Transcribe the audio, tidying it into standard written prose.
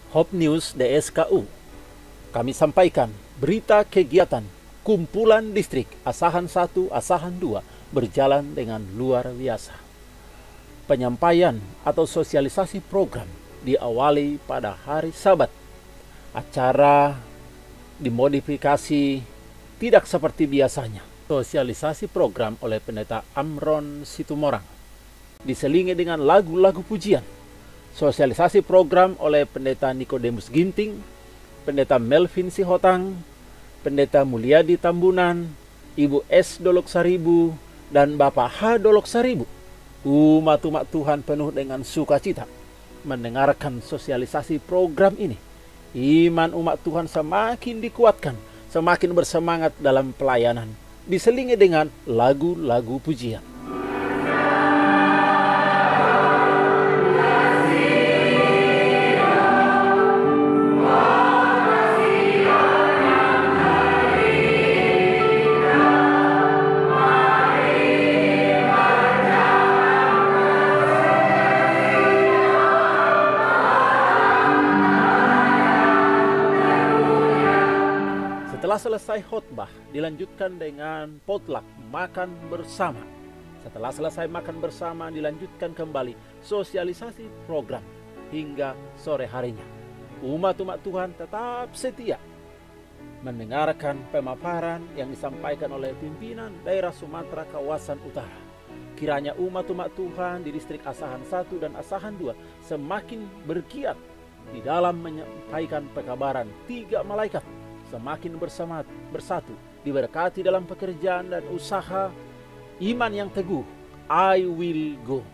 Hope News DSKU, kami sampaikan berita kegiatan kumpulan distrik Asahan 1, Asahan 2 berjalan dengan luar biasa. Penyampaian atau sosialisasi program diawali pada hari Sabat. Acara dimodifikasi tidak seperti biasanya. Sosialisasi program oleh Pendeta Amron Situmorang diselingi dengan lagu-lagu pujian. Sosialisasi program oleh Pendeta Nikodemus Ginting, Pendeta Melvin Sihotang, Pendeta Mulyadi Tambunan, Ibu S. Dolok Saribu, dan Bapak H. Dolok Saribu. Umat-umat Tuhan penuh dengan sukacita mendengarkan sosialisasi program ini. Iman umat Tuhan semakin dikuatkan, semakin bersemangat dalam pelayanan, diselingi dengan lagu-lagu pujian. Setelah selesai khotbah, dilanjutkan dengan potluck, makan bersama. Setelah selesai makan bersama, dilanjutkan kembali sosialisasi program hingga sore harinya. Umat-umat Tuhan tetap setia mendengarkan pemaparan yang disampaikan oleh pimpinan daerah Sumatera kawasan utara. Kiranya umat-umat Tuhan di distrik Asahan 1 dan Asahan 2 semakin bergiat di dalam menyampaikan pekabaran 3 malaikat, semakin bersatu, diberkati dalam pekerjaan dan usaha, iman yang teguh. I will go.